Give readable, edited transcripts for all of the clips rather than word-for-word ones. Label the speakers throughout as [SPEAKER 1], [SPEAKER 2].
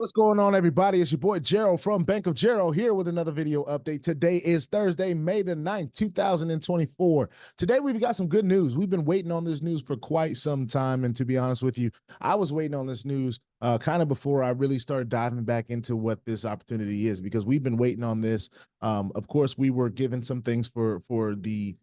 [SPEAKER 1] What's going on, everybody? It's your boy Gerald from Bank of Gerald here with another video update. Today is Thursday, May the 9th, 2024. Today, we've got some good news. We've been waiting on this news for quite some time. And to be honest with you, I was waiting on this news kind of before I really started diving back into what this opportunity is, because we've been waiting on this. Of course, we were given some things for the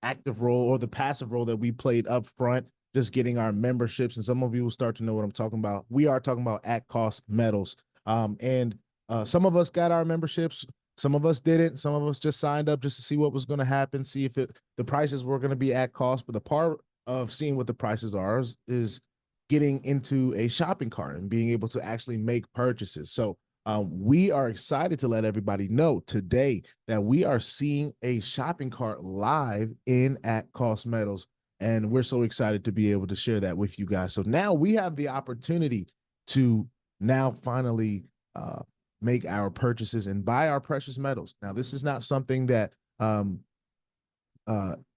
[SPEAKER 1] active role or the passive role that we played up front, just getting our memberships. And some of you will start to know what I'm talking about. We are talking about at cost metals. And some of us got our memberships. Some of us didn't. Some of us just signed up just to see what was going to happen, see if the prices were going to be at cost. But the part of seeing what the prices are is getting into a shopping cart and being able to actually make purchases. So we are excited to let everybody know today that we are seeing a shopping cart live in at cost metals. And we're so excited to be able to share that with you guys. So now we have the opportunity to now finally make our purchases and buy our precious metals. Now, this is not something that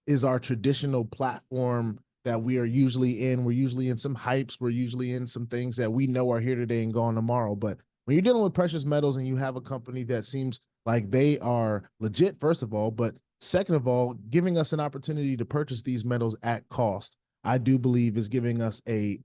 [SPEAKER 1] is our traditional platform that we are usually in. We're usually in some hypes. We're usually in some things that we know are here today and gone tomorrow. But when you're dealing with precious metals and you have a company that seems like they are legit, first of all, but second of all, giving us an opportunity to purchase these metals at cost, I do believe is giving us a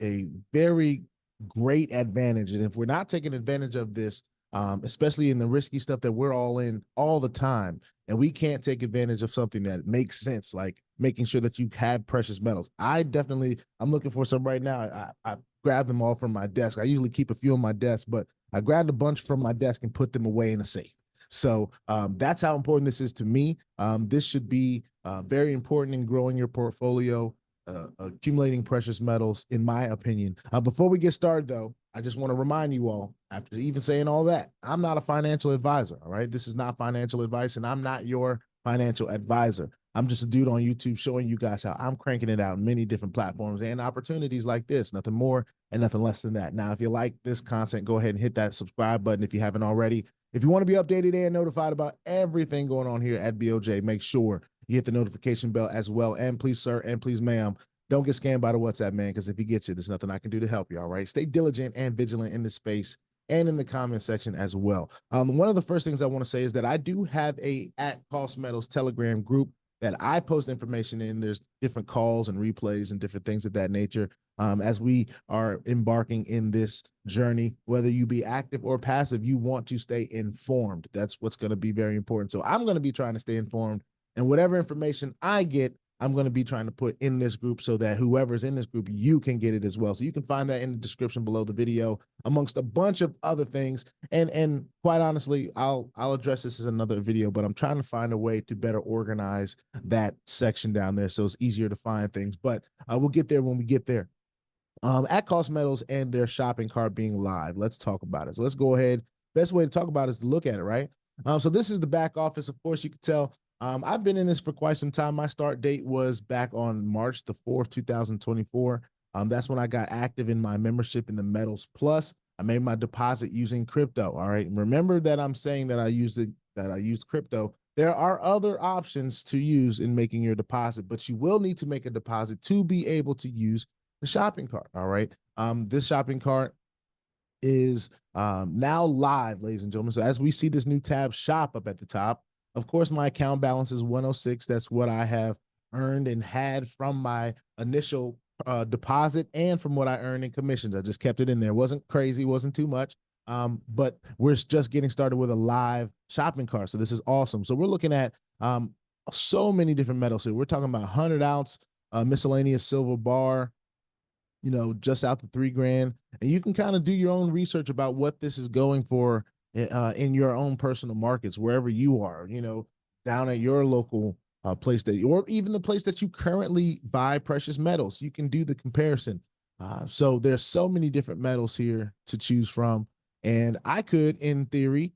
[SPEAKER 1] very great advantage. And if we're not taking advantage of this, especially in the risky stuff that we're all in all the time, and we can't take advantage of something that makes sense, like making sure that you have precious metals. I'm looking for some right now. I grabbed them all from my desk. I usually keep a few on my desk, but I grabbed a bunch from my desk and put them away in a safe. So that's how important this is to me. This should be very important in growing your portfolio, accumulating precious metals, in my opinion. Before we get started, though, I just want to remind you all, after even saying all that, I'm not a financial advisor, all right? This is not financial advice, and I'm not your financial advisor. I'm just a dude on YouTube showing you guys how I'm cranking it out in many different platforms and opportunities like this, nothing more and nothing less than that. Now, if you like this content, go ahead and hit that subscribe button if you haven't already. If you want to be updated and notified about everything going on here at BOJ, make sure you hit the notification bell as well. And please, sir, and please, ma'am, don't get scammed by the WhatsApp, man, because if he gets you, there's nothing I can do to help you, all right? Stay diligent and vigilant in this space and in the comment section as well. One of the first things I want to say is that I do have a at cost metals Telegram group that I post information in. There's different calls and replays and different things of that nature. As we are embarking in this journey, whether you be active or passive, you want to stay informed. That's what's going to be very important. So I'm going to be trying to stay informed, and whatever information I get, I'm going to be trying to put in this group so that whoever's in this group, you can get it as well. So you can find that in the description below the video, amongst a bunch of other things. And quite honestly, I'll address this as another video, but I'm trying to find a way to better organize that section down there so it's easier to find things. But we'll get there when we get there. At cost metals and their shopping cart being live. Let's talk about it. So let's go ahead. Best way to talk about it is to look at it, right? So this is the back office. Of course, you can tell I've been in this for quite some time. My start date was back on March the 4th, 2024. That's when I got active in my membership in the Metals Plus. I made my deposit using crypto. All right. And remember that I'm saying that I used crypto. There are other options to use in making your deposit, but you will need to make a deposit to be able to use the shopping cart. All right. This shopping cart is now live, ladies and gentlemen. So as we see this new tab, shop, up at the top, of course, my account balance is 106. That's what I have earned and had from my initial deposit and from what I earned in commissions. I just kept it in there. Wasn't crazy, wasn't too much. But we're just getting started with a live shopping cart. So this is awesome. So we're looking at so many different metals here. We're talking about 100-ounce miscellaneous silver bar, you know, just out to $3,000. And you can kind of do your own research about what this is going for in your own personal markets, wherever you are, you know, down at your local place that, or even the place that you currently buy precious metals. You can do the comparison. So there's so many different metals here to choose from. And I could, in theory,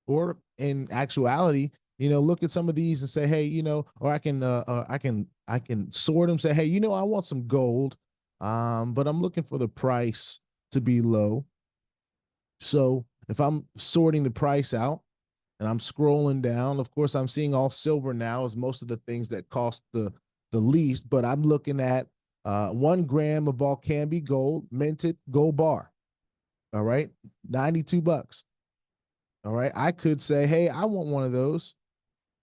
[SPEAKER 1] or in actuality, you know, look at some of these and say, hey, you know, or I can sort them, say, hey, you know, I want some gold, but I'm looking for the price to be low. So if I'm sorting the price out and I'm scrolling down, of course, I'm seeing all silver now as most of the things that cost the least, but I'm looking at 1 gram of Volcambi gold, minted gold bar. All right. 92 bucks. All right. I could say, hey, I want one of those.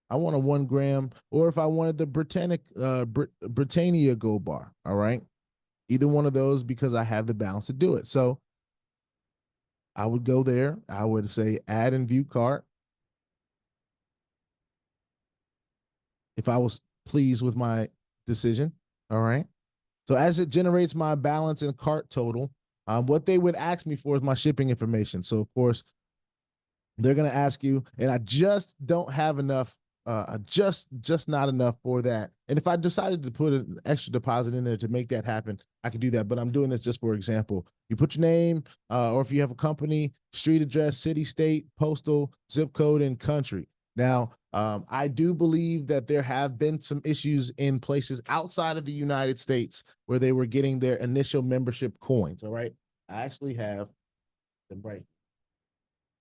[SPEAKER 1] I want a 1 gram, or if I wanted the Britannia Gold Bar. All right. Either one of those, because I have the balance to do it. So I would go there. I would say add and view cart. If I was pleased with my decision. All right. So as it generates my balance and cart total, what they would ask me for is my shipping information. So of course, they're going to ask you, and I just don't have enough, just not enough for that. And if I decided to put an extra deposit in there to make that happen, I could do that. But I'm doing this just for example. You put your name, or if you have a company, street address, city, state, postal, zip code, and country. Now, I do believe that there have been some issues in places outside of the United States where they were getting their initial membership coins. All right. I actually have them right.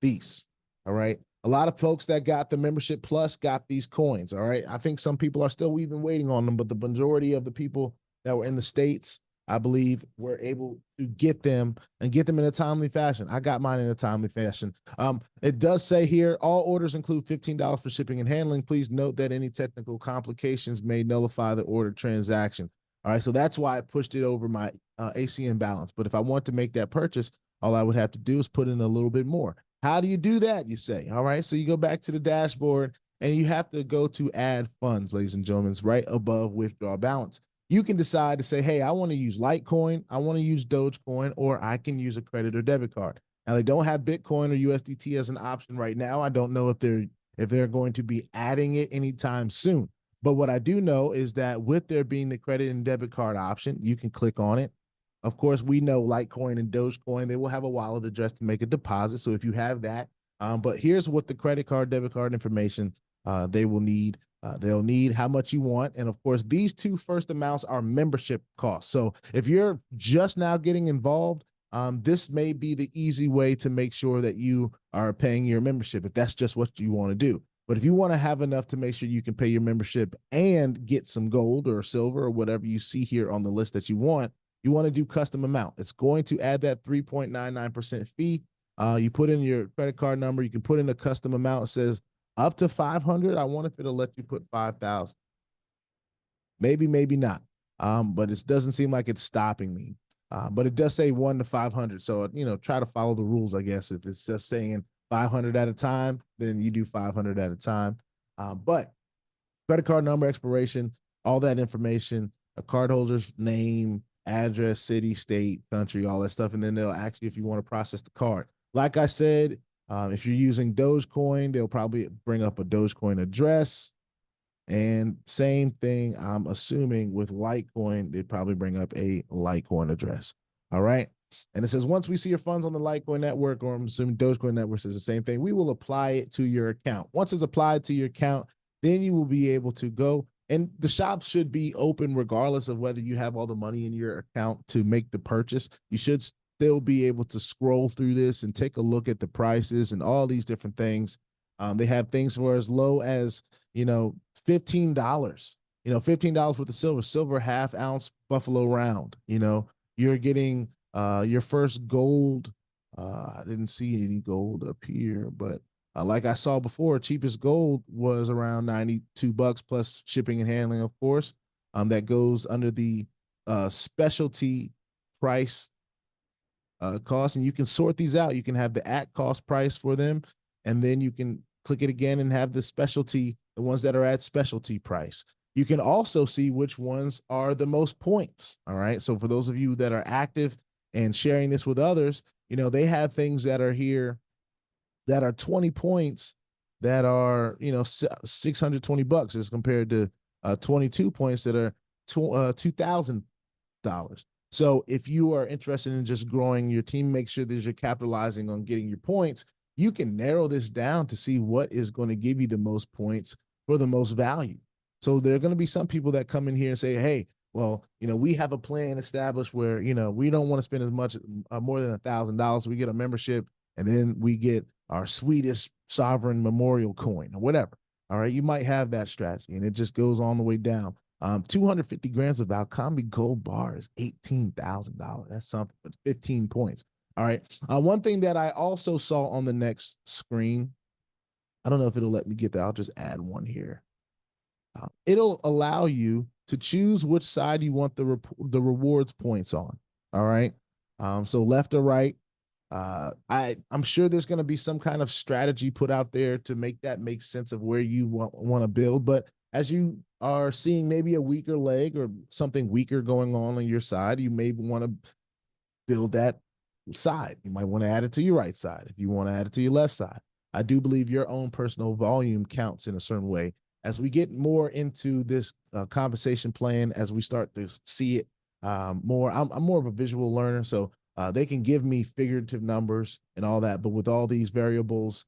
[SPEAKER 1] These. All right. A lot of folks that got the membership plus got these coins. All right. I think some people are still even waiting on them, but the majority of the people that were in the States, I believe, were able to get them and get them in a timely fashion. I got mine in a timely fashion. It does say here, all orders include $15 for shipping and handling. Please note that any technical complications may nullify the order transaction. All right. So that's why I pushed it over my ACN balance. But if I want to make that purchase, all I would have to do is put in a little bit more. How do you do that, you say? All right, so you go back to the dashboard and you have to go to add funds, ladies and gentlemen. It's right above withdraw balance. You can decide to say, hey, I want to use Litecoin, I want to use Dogecoin, or I can use a credit or debit card. Now, they don't have Bitcoin or USDT as an option right now. I don't know if they're going to be adding it anytime soon. But what I do know is that with there being the credit and debit card option, you can click on it. Of course, we know Litecoin and Dogecoin, they will have a wallet address to make a deposit. So if you have that, but here's what the credit card, debit card information they will need. They'll need how much you want. And of course, these two first amounts are membership costs. So if you're just now getting involved, this may be the easy way to make sure that you are paying your membership if that's just what you want to do. But if you want to have enough to make sure you can pay your membership and get some gold or silver or whatever you see here on the list that you want to do custom amount. It's going to add that 3.99% fee. You put in your credit card number. You can put in a custom amount. It says up to 500. I wonder if it'll let you put 5,000. Maybe, maybe not. But it doesn't seem like it's stopping me. But it does say 1 to 500. So, try to follow the rules, I guess. If it's just saying 500 at a time, then you do 500 at a time. But credit card number, expiration, all that information, a cardholder's name, address, city, state, country, all that stuff. And then they'll ask you if you want to process the card. Like I said, if you're using Dogecoin, they'll probably bring up a Dogecoin address. And same thing, I'm assuming with Litecoin, they'd probably bring up a Litecoin address. All right. And it says, once we see your funds on the Litecoin network, or I'm assuming Dogecoin network says the same thing, we will apply it to your account. Once it's applied to your account, then you will be able to go. And the shop should be open regardless of whether you have all the money in your account to make the purchase. You should still be able to scroll through this and take a look at the prices and all these different things. They have things for as low as, $15, $15 worth of silver half ounce Buffalo round. You're getting your first gold. I didn't see any gold up here, but like I saw before, cheapest gold was around 92 bucks plus shipping and handling, of course. That goes under the specialty price cost, and you can sort these out. You can have the at cost price for them, and then you can click it again and have the specialty, the ones that are at specialty price. You can also see which ones are the most points. All right. So for those of you that are active and sharing this with others, they have things that are here that are 20 points that are, $620 as compared to 22 points that are $2,000. So if you are interested in just growing your team, make sure that you're capitalizing on getting your points. You can narrow this down to see what is going to give you the most points for the most value. So there are going to be some people that come in here and say, hey, well, we have a plan established where, we don't want to spend as much, more than $1,000. We get a membership and then we get our Swedish sovereign memorial coin or whatever. All right. You might have that strategy and it just goes all the way down. 250 grams of Valcambi gold bar is $18,000. That's something, but 15 points. All right. One thing that I also saw on the next screen, I don't know if it'll let me get there. I'll just add one here. It'll allow you to choose which side you want the rewards points on. All right. So left or right. I'm sure there's going to be some kind of strategy put out there to make that make sense of where you want to build. But as you are seeing maybe a weaker leg or something weaker going on your side, you may want to build that side. You might want to add it to your right side if you want to add it to your left side. I do believe your own personal volume counts in a certain way. As we get more into this conversation plan, as we start to see it more, I'm more of a visual learner, so they can give me figurative numbers and all that, but with all these variables,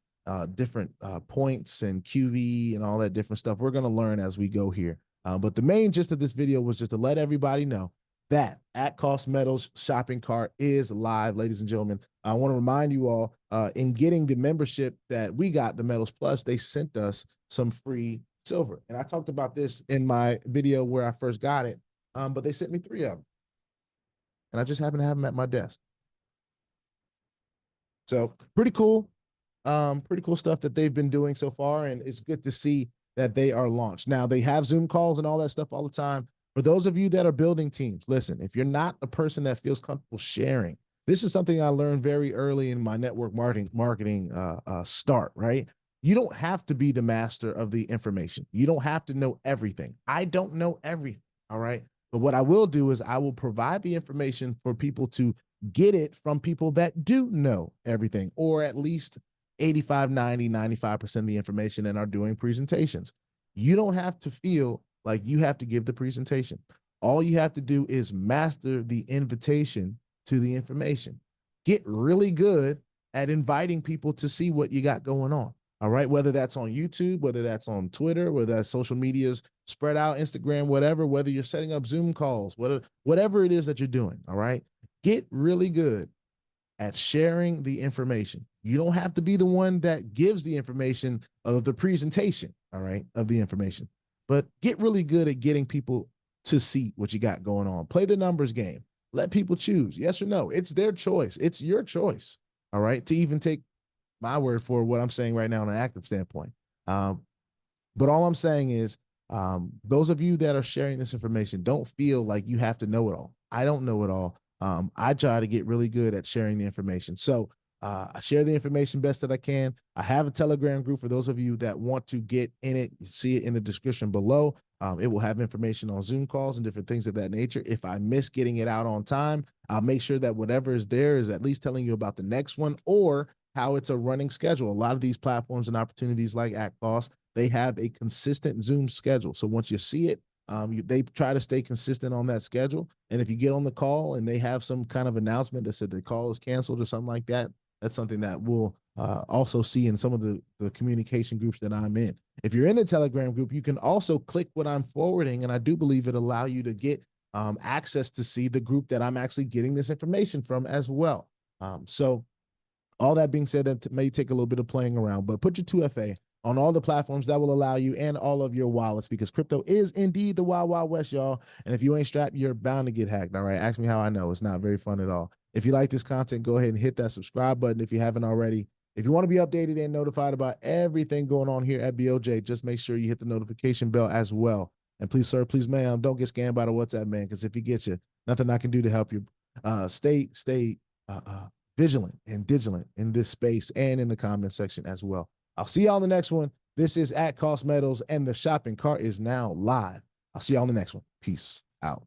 [SPEAKER 1] different points and QV and all that different stuff, we're going to learn as we go here. But the main gist of this video was just to let everybody know that At Cost Metals shopping cart is live, ladies and gentlemen. I want to remind you all, in getting the membership that we got, the Metals Plus, they sent us some free silver. And I talked about this in my video where I first got it, but they sent me 3 of them. And I just happen to have them at my desk. So pretty cool. Pretty cool stuff that they've been doing so far. And it's good to see that they are launched. Now, they have Zoom calls and all that stuff all the time. For those of you that are building teams, listen, if you're not a person that feels comfortable sharing, this is something I learned very early in my network marketing start, right? You don't have to be the master of the information. You don't have to know everything. I don't know everything, all right? But what I will do is I will provide the information for people to get it from people that do know everything, or at least 85, 90, 95% of the information and are doing presentations. You don't have to feel like you have to give the presentation. All you have to do is master the invitation to the information. Get really good at inviting people to see what you got going on. All right, whether that's on YouTube, whether that's on Twitter, whether that's social medias spread out, Instagram, whatever, whether you're setting up Zoom calls, whatever it is that you're doing, all right, get really good at sharing the information. You don't have to be the one that gives the information of the presentation, all right, of the information, but get really good at getting people to see what you got going on. Play the numbers game. Let people choose, yes or no. It's their choice. It's your choice, all right, to even take my word for what I'm saying right now on an active standpoint. But all I'm saying is, those of you that are sharing this information, don't feel like you have to know it all. I don't know it all. I try to get really good at sharing the information. So I share the information best that I can. I have a Telegram group for those of you that want to get in it. You see it in the description below. It will have information on Zoom calls and different things of that nature. If I miss getting it out on time, I'll make sure that whatever is there is at least telling you about the next one, or how it's a running schedule. A lot of these platforms and opportunities like At Cost, they have a consistent Zoom schedule. So once you see it, they try to stay consistent on that schedule. And if you get on the call and they have some kind of announcement that said the call is canceled or something like that, that's something that we'll also see in some of the communication groups that I'm in. If you're in the Telegram group, you can also click what I'm forwarding, and I do believe it allow you to get access to see the group that I'm actually getting this information from as well. So all that being said, that may take a little bit of playing around, but put your 2FA on all the platforms that will allow you, and all of your wallets, because crypto is indeed the wild, wild west, y'all. And if you ain't strapped, you're bound to get hacked. All right. Ask me how I know. It's not very fun at all. If you like this content, go ahead and hit that subscribe button if you haven't already. If you want to be updated and notified about everything going on here at BOJ, just make sure you hit the notification bell as well. And please, sir, please, ma'am, don't get scammed by the WhatsApp man, because if he gets you, nothing I can do to help you. Stay vigilant and vigilant in this space and in the comment section as well. I'll see y'all in the next one. This is At Cost Metals, and the shopping cart is now live. I'll see y'all in the next one. Peace out.